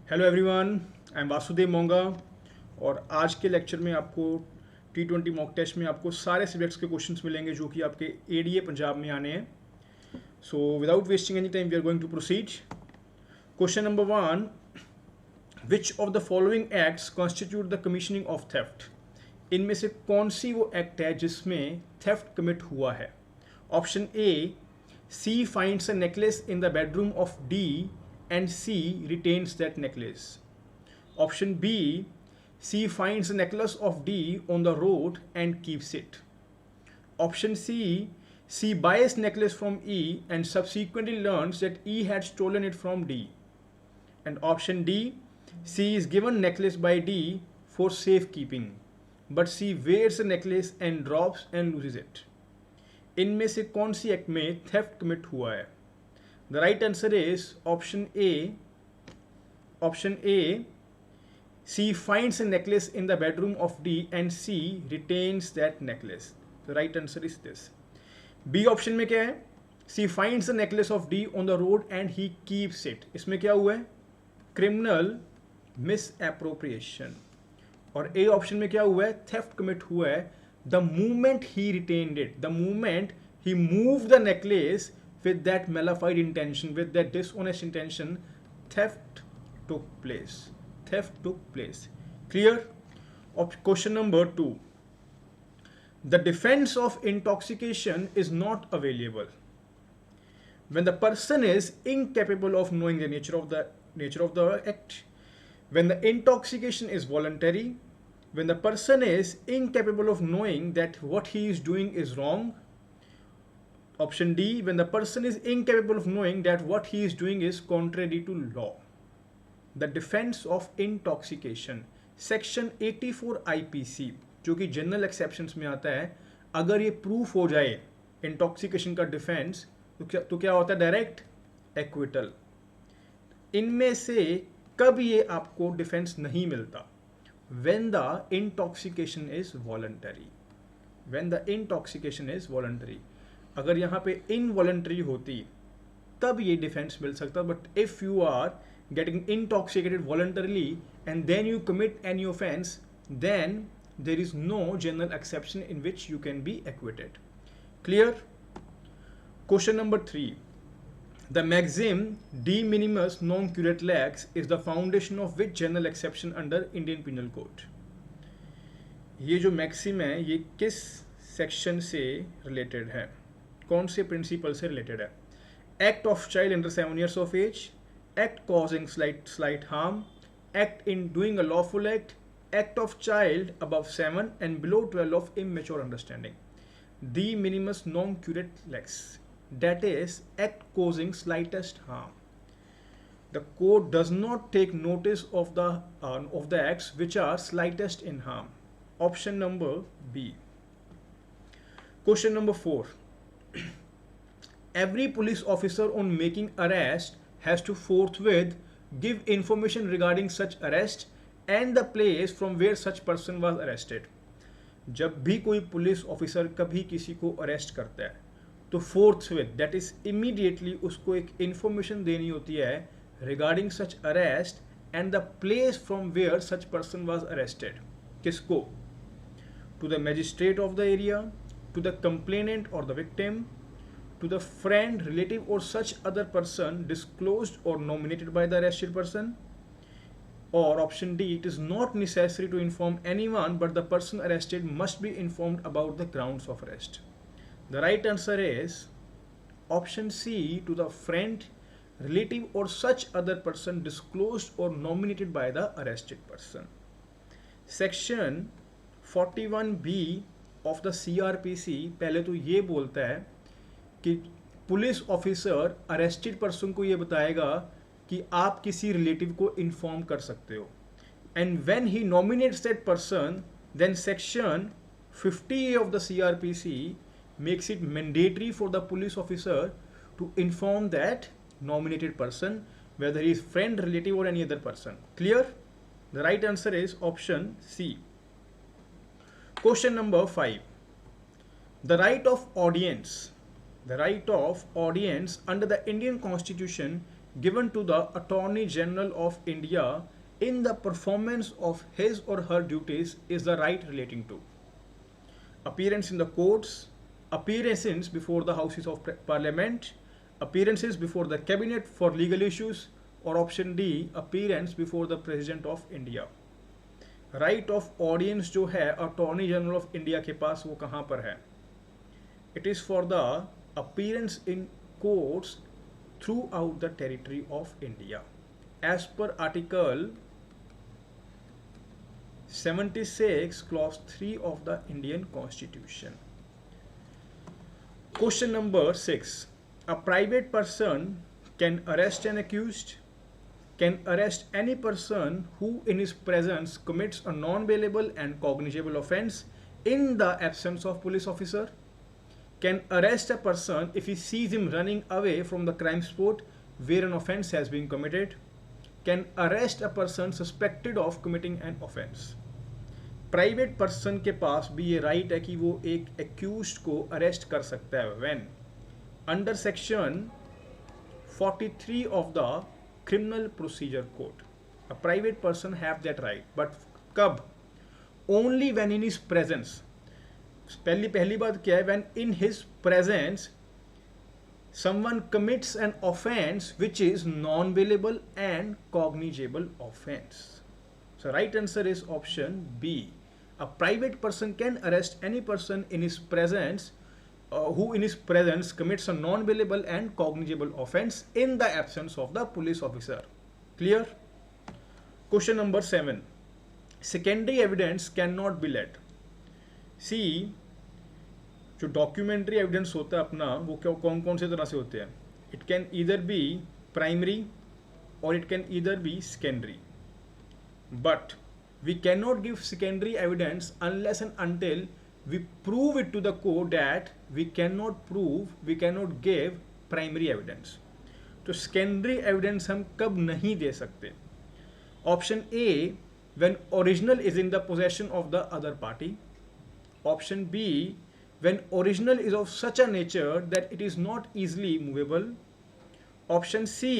Hello everyone, I am Vasudev Monga. और आज के लेक्चर में आपको T20 मॉक टेस्ट में आपको सारे सब्जेक्ट्स के क्वेश्चंस मिलेंगे जो कि आपके एडीए पंजाब में आने हैं। So without wasting any time we are going to proceed. Question number 1, which of the following acts constitute the commissioning of theft? इनमें से कौन सी वो एक्ट है जिसमें थेफ्ट कमिट हुआ है? Option A, C finds a necklace in the bedroom of D and C retains that necklace. Option B, C finds a necklace of D on the road and keeps it. Option C buys necklace from E and subsequently learns that E had stolen it from D. And option D, C is given necklace by D for safekeeping, but C wears the necklace and drops and loses it. इनमें से कौन C act में theft commit हुआ है? The right answer is option A. Option A, C finds a necklace in the bedroom of D and C retains that necklace. The right answer is this. B option में क्या है? C finds the necklace of D on the road and he keeps it. इसमें क्या हुआ है? Criminal misappropriation. और A option में क्या हुआ है? Theft commit हुआ है the moment he retained it. The moment he moved the necklace with that malefied intention, with that dishonest intention, theft took place. Theft took place. Clear? Question number 2. The defense of intoxication is not available when the person is incapable of knowing the nature of the act, when the intoxication is voluntary, when the person is incapable of knowing that what he is doing is wrong. Option D, when the person is incapable of knowing that what he is doing is contrary to law. The defense of intoxication, section 84 IPC, जो कि general exceptions में आता है, अगर ये proof हो जाए intoxication का डिफेंस तो क्या होता है? Direct acquittal. इनमें से कब ये आपको डिफेंस नहीं मिलता? When the intoxication is voluntary. When the intoxication is voluntary. अगर यहाँ पे इनवॉलेंट्री होती तब ये डिफेंस मिल सकता, but if you are getting intoxicated voluntarily and then you commit any offence, then there is no general exception in which you can be acquitted. Clear? Question number 3, the maxim de minimis non curat lex is the foundation of which general exception under Indian penal code? ये जो maxim है ये किस section से related है, कौन से principal से रिलेटेड है? Act of child under 7 years of age, act causing slight harm, act in doing a lawful act, act of child above 7 and below 12 of immature understanding. The minimus non curate lex, that is act causing slightest harm. The code does not take notice of the acts which are slightest in harm. Option number B. Question number 4. Every police officer on making arrest has to forthwith give information regarding such arrest and the place from where such person was arrested. जब भी कोई police officer कभी किसी को arrest करता है तो forthwith, that is immediately, उसको एक इंफॉर्मेशन देनी होती है regarding such arrest and the place from where such person was arrested. किसको? To the magistrate of the area, to the complainant or the victim, to the friend, relative or such other person disclosed or nominated by the arrested person. Or option D, it is not necessary to inform anyone but the person arrested must be informed about the grounds of arrest. The right answer is option C, to the friend, relative or such other person disclosed or nominated by the arrested person. Section 41B of the CRPC पहले तो ये बोलता है कि police officer arrested person को ये बताएगा कि आप किसी रिलेटिव को इन्फॉर्म कर सकते हो, and when he nominates that person, then section 50A of the CRPC makes it mandatory for the police officer to inform that nominated person, whether he is friend, relative or any other person. Clear? The right answer is option C. Question number 5. The right of audience under the Indian Constitution given to the Attorney General of India in the performance of his or her duties is the right relating to appearance in the courts, appearances before the Houses of Parliament, appearances before the Cabinet for legal issues, or option D, appearance before the President of India. Right of audience जो है attorney general of India के पास वो कहाँ पर है? It is for the appearance in courts throughout the territory of India as per article 76 clause 3 of the Indian Constitution. Question number 6. A private person can arrest an accused, can arrest any person who in his presence commits a non-bailable and cognizable offense in the absence of police officer, can arrest a person if he sees him running away from the crime spot where an offense has been committed, can arrest a person suspected of committing an offense. Private person के पास भी ये right है कि वो एक accused को arrest कर सकता है when under section 43 of the criminal procedure code. A private person have that right, but कब? Only when in his presence. पहली बात क्या है? When in his presence someone commits an offense which is non-bailable and cognizable offense. So right answer is option B. A private person can arrest any person in his presence who in his presence commits a non-bailable and cognizable offense in the absence of the police officer. Clear? Question number 7. Secondary evidence cannot be led. See, जो documentary evidence होता है अपना वो क्या कौन कौन से तरह से होते हैं? It can either be primary और it can either be secondary. But we cannot give secondary evidence unless and until we prove it to the court that we cannot give primary evidence. तो secondary evidence हम कब नहीं दे सकते? Option A, when original is in the possession of the other party. Option B, when original is of such a nature that it is not easily movable. Option C,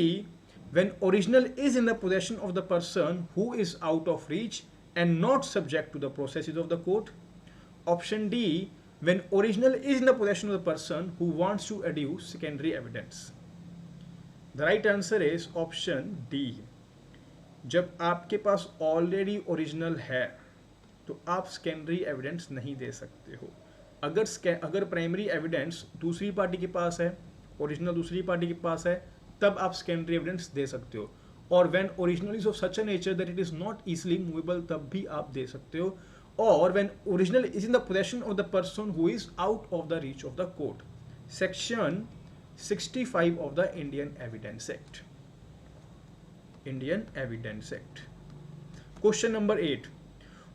when original is in the possession of the person who is out of reach and not subject to the processes of the court. Option D, when original is in the possession of the person who wants to adduce secondary evidence. The right answer is option D. जब आपके पास already original है तो आप secondary evidence नहीं दे सकते हो. अगर primary evidence दूसरी पार्टी के पास है, ओरिजिनल दूसरी पार्टी के पास है, तब आप सेकेंडरी एविडेंस दे सकते हो. और when original is of such a nature that it is not easily movable, तब भी आप दे सकते हो. और when original is in the possession of the person who is out of the reach of the court. Section 65 of the Indian evidence act. Indian evidence act. Question number 8.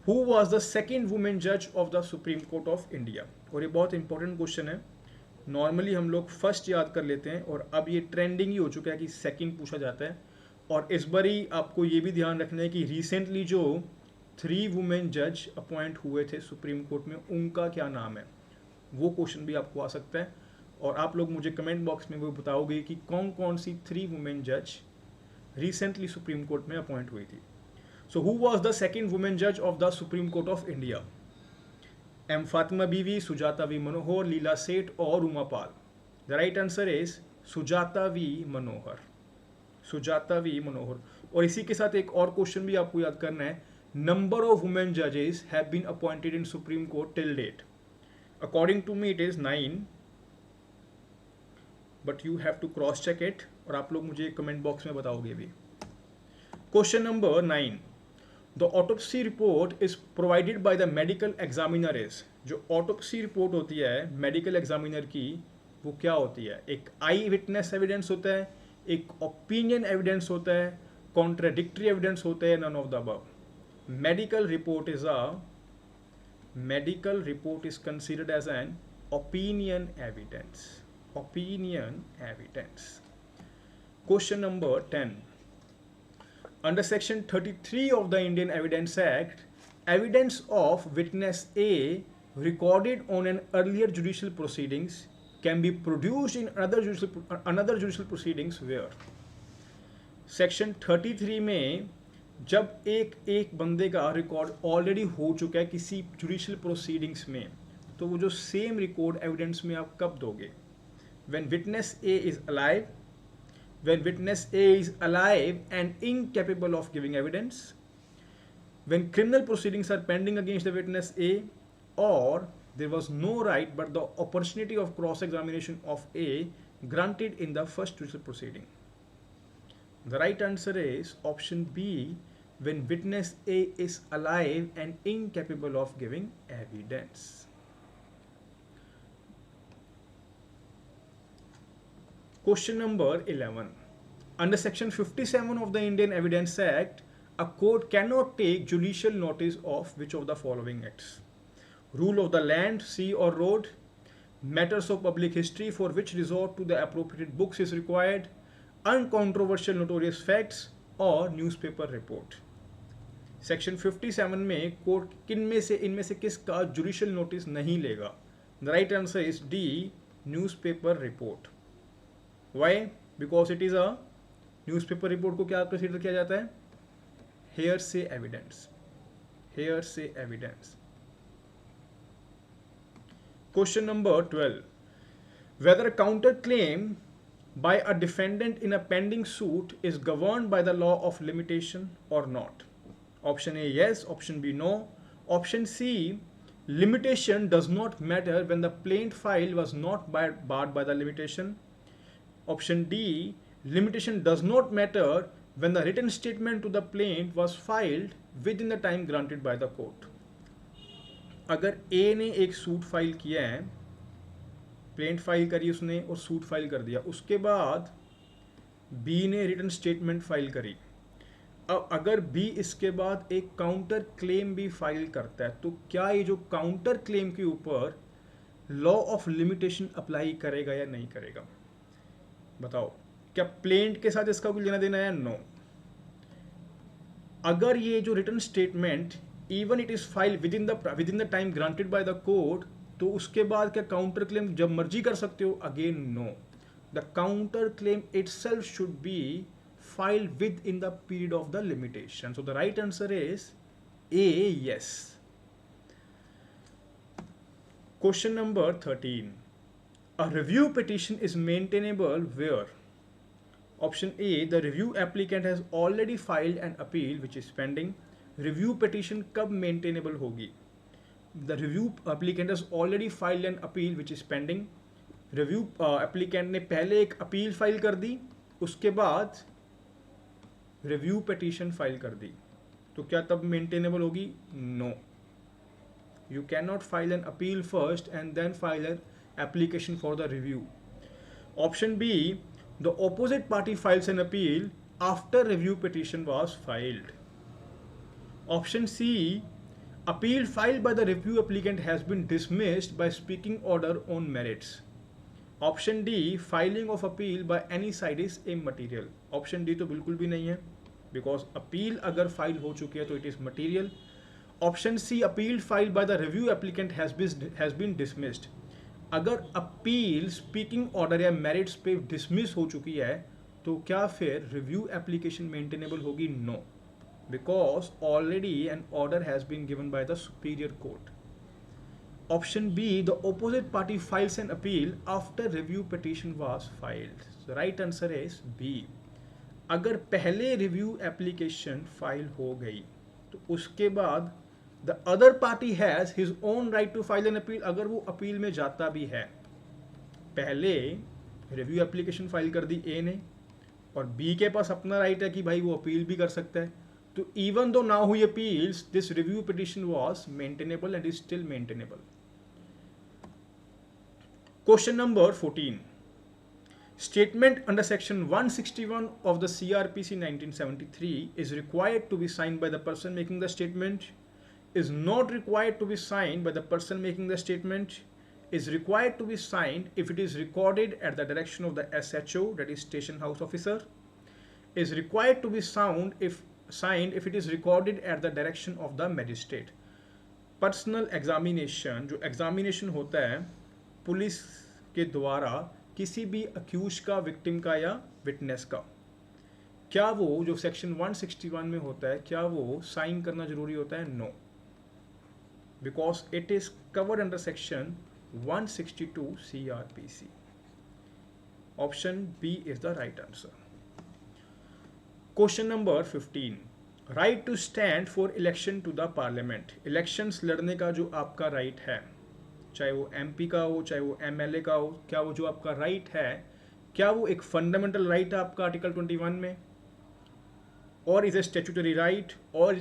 Who was the second women जज of the supreme court of India? और ये बहुत important question है. Normally हम लोग first याद कर लेते हैं और अब ये ट्रेंडिंग ही हो चुका है कि सेकंड पूछा जाता है. और इस बार ही आपको ये भी ध्यान रखना है कि रिसेंटली जो 3 वुमेन जज अपॉइंट हुए थे सुप्रीम कोर्ट में, उनका क्या नाम है, वो क्वेश्चन भी आपको आ सकता है. और आप लोग मुझे कमेंट बॉक्स में वो बताओगे कि कौन कौन सी 3 वुमेन जज रिसेंटली सुप्रीम कोर्ट में अपॉइंट हुई थी. So who was the second women जज of the supreme court of India? M Fatima Beevi, Sujata V Manohar, Leela Seth और Uma Pal. The right answer is Sujata V Manohar. Sujata V Manohar. और इसी के साथ एक और क्वेश्चन भी आपको याद करना है. नंबर ऑफ वुमेन जजेस have been appointed in supreme court till date. According to me it is 9, but you have to cross check it और आप लोग मुझे कमेंट बॉक्स में बताओगे भी. Question number 9. The autopsy report is provided by the medical examiner is. जो autopsy report होती है मेडिकल एग्जामिनर की, वो क्या होती है? एक आई विटनेस एविडेंस होता है, एक ओपिनियन एविडेंस होता है, कॉन्ट्राडिक्टरी एविडेंस होता है, none of the above. medical report is considered as an opinion evidence. Opinion evidence. Question number 10. Under section 33 of the Indian Evidence Act, evidence of witness A recorded on an earlier judicial proceedings can be produced in another judicial proceedings where. Section 33 में जब एक बंदे का record already हो चुका है किसी judicial proceedings में, तो वो जो सेम रिकॉर्ड एविडेंस में आप कब दोगे? When witness A is alive, when witness A is alive and incapable of giving evidence, when criminal proceedings are pending against the witness A, or there was no right but the opportunity of cross examination of A granted in the first judicial proceeding. The right answer is option B, when witness A is alive and incapable of giving evidence. Question number 11. Under section 57 of the Indian Evidence Act, a court cannot take judicial notice of which of the following acts? Rule of the land, sea or road, matters of public history for which resort to the appropriate books is required, uncontroversial notorious facts, or newspaper report. Section 57 में court इनमें से किसका judicial notice नहीं लेगा? The right answer is D, newspaper report. Why? Because it is a newspaper report को क्या consider किया जाता है? Hearsay evidence. Hearsay evidence. Question number 12. Whether counter claim by a defendant in a pending suit is governed by the law of limitation or not? Option A yes, option B no, option C limitation does not matter when the plaint file was not barred by the limitation, option D limitation does not matter when the written statement to the plaintiff was filed within the time granted by the court. अगर A ने एक suit file किया है, plaint file करी उसने और suit file कर दिया, उसके बाद B ने रिटन स्टेटमेंट फाइल करी. अब अगर B इसके बाद एक काउंटर क्लेम भी फाइल करता है, तो क्या ये जो काउंटर क्लेम के ऊपर लॉ ऑफ लिमिटेशन अप्लाई करेगा या नहीं करेगा? बताओ, क्या प्लेंट के साथ इसका कुछ लेना देना है? नो. अगर ये जो written statement even it is file within the time granted by the court, तो उसके बाद क्या काउंटर क्लेम जब मर्जी कर सकते हो? Again no. The counter claim itself should be filed within the period of the limitation. So the right answer is A, yes. Question number 13. A review petition is maintainable where? Option A, the review applicant has already filed an appeal which is pending. Review petition कब maintainable होगी? The review applicant has already filed an appeal which is pending. Review applicant ने पहले एक appeal file कर दी, उसके बाद review petition file कर दी, तो क्या तब maintainable होगी? No. You cannot file an appeal first and then file an application for the review. Option B, the opposite party files an appeal after review petition was filed. Option C, appeal filed by the review applicant has been dismissed by speaking order on merits. Option D, filing of appeal by any side is immaterial. Option D तो बिल्कुल भी नहीं है, because appeal अगर file हो चुकी है तो it is material. Option C, appeal filed by the review applicant has been dismissed. अगर अपील स्पीकिंग ऑर्डर या मेरिट्स पे डिसमिस हो चुकी है, तो क्या फिर रिव्यू एप्लीकेशन मेंटेनेबल होगी? No, because already an order has been given by the superior court. Option B, the opposite party files an appeal after review petition was filed. Right answer is B. अगर पहले review application file हो गई तो उसके बाद the other party has his own right to file an appeal. अगर वो appeal में जाता भी है, पहले रिव्यू एप्लीकेशन फाइल कर दी ए ने और बी के पास अपना राइट है कि भाई वो अपील भी कर सकता है, तो even though now he appeals, this review petition was maintainable and is still maintainable. Question number 14. Statement under section 161 of the CRPC 1973 is required to be signed by the person making the statement, is not required to be signed by the person making the statement, is required to be signed if it is recorded at the direction of the SHO, that is station house officer, is required to be signed if it is recorded at the direction of the magistrate. Personal examination, जो examination होता है police के द्वारा किसी भी accused का, victim का या विटनेस का, क्या वो जो सेक्शन 161 में होता है क्या वो साइन करना जरूरी होता है? No, because it is covered under section 162 CRPC. Option B is the right answer. Question number 15. Right to stand for election to the parliament. Elections लड़ने का जो आपका राइट है, चाहे वो MP का हो चाहे वो MLA का हो, क्या वो जो आपका राइट है क्या वो एक फंडामेंटल राइट है आपका आर्टिकल 21 में, or is a statutory right, or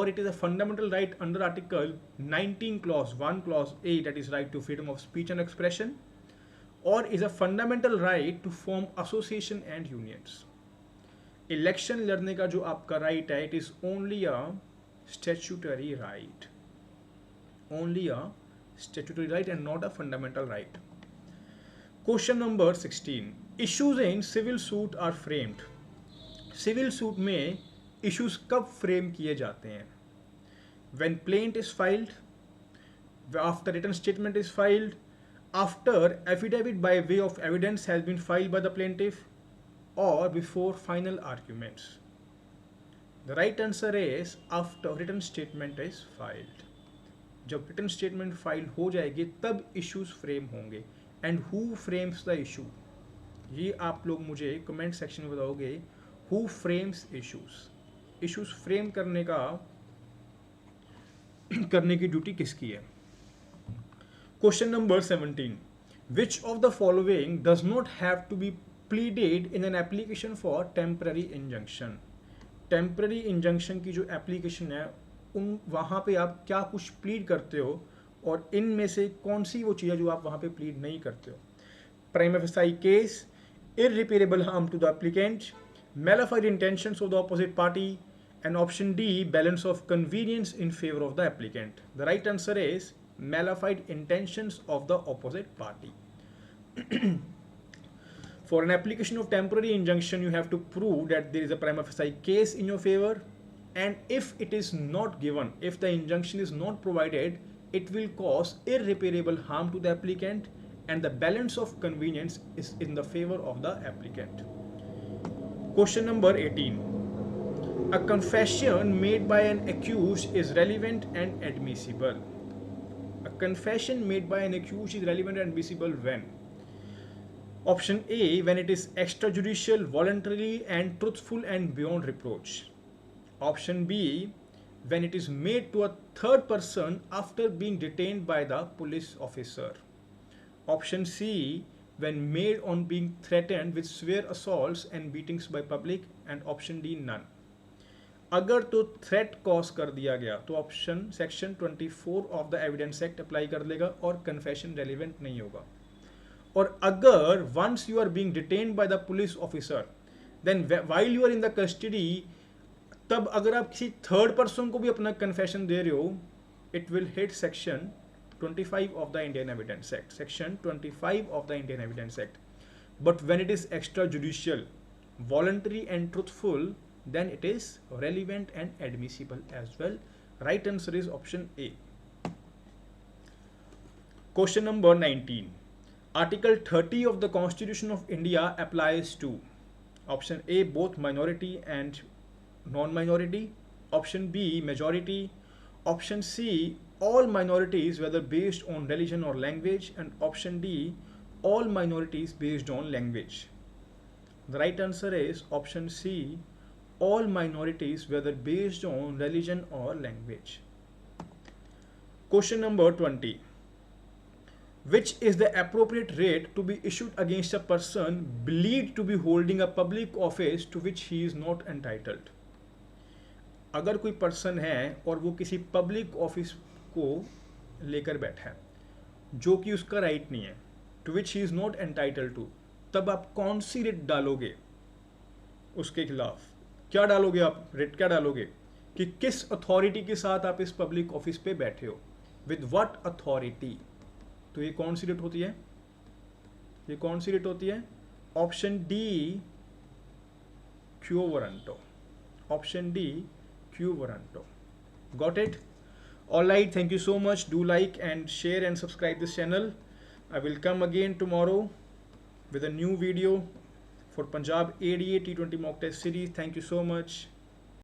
it is a fundamental right under Article 19 clause 1 clause A, that is right to freedom of speech and expression, or is a fundamental right to form association and unions. इलेक्शन लड़ने का जो आपका right है, it is only a statutory right, only a statutory right and not a fundamental right. Question number 16. Issues in civil suit are framed. Civil suit में issues कब frame किए जाते हैं? When plaint is filed, after written statement is filed, after affidavit by way of evidence has been filed by the plaintiff, or before final arguments. The right answer is after written statement is filed. जब written statement file हो जाएगी तब issues frame होंगे. And who frames the issue? ये आप लोग मुझे comment section में बताओगे. Who frames issues? Issues frame करने की ड्यूटी किसकी है? Question number 17. Which of the following does not have to be pleaded in an application for temporary injunction? Temporary injunction की जो एप्लीकेशन है उन वहाँ पे आप क्या कुछ प्लीड करते हो और इनमें से कौन सी वो चीज़ है जो आप वहाँ पे प्लीड नहीं करते हो? Prima facie case, irreparable harm to the applicant, malified intentions of the opposite party, and option D, balance of convenience in favor of the applicant. The right answer is malified intentions of the opposite party. For an application of temporary injunction, you have to prove that there is a prima facie case in your favor, and if it is not given, if the injunction is not provided, it will cause irreparable harm to the applicant, and the balance of convenience is in the favor of the applicant. Question number 18. A confession made by an accused is relevant and admissible. A confession made by an accused is relevant and admissible when? Option A, when it is extrajudicial, voluntary and truthful and beyond reproach. Option B, when it is made to a third person after being detained by the police officer. Option C, when made on being threatened with severe assaults and beatings by public. And option D, none. अगर तो threat cause कर दिया गया तो option section 24 of the evidence act apply कर लेगा और confession relevant नहीं होगा. और अगर once you are being detained by the police officer, then while you are in the custody, तब अगर आप किसी थर्ड पर्सन को भी अपना कन्फेशन दे रहे हो, it will hit section 25 of the Indian Evidence Act. Section 25 of the Indian Evidence Act. But when it is extrajudicial, voluntary and truthful, then it is relevant and admissible as well. Right answer is option A. Question number 19. Article 30 of the Constitution of India applies to option A, both minority and non-minority, option B, majority, option C, all minorities whether based on religion or language, and option D, all minorities based on language. The right answer is option C, all minorities whether based on religion or language. Question number 20. Which is the appropriate rate to be issued against a person believed to be holding a public office to which he is not entitled? अगर कोई person है और वो किसी public office को लेकर बैठा है जो कि उसका राइट नहीं है, to which he is not entitled to, तब आप कौन सी रेट डालोगे उसके खिलाफ? क्या डालोगे आप? रेट क्या डालोगे कि किस अथॉरिटी के साथ आप इस पब्लिक ऑफिस पे बैठे हो, विद व्हाट अथॉरिटी? तो ये कौन सी रेट होती है? ये कौन सी रेट होती है? Option D, quo warranto. Option D, quo warranto. Got it? Alright, thank you so much. Do like and share and subscribe this channel. I will come again tomorrow with a new video for Punjab ADA T20 mock test series. Thank you so much.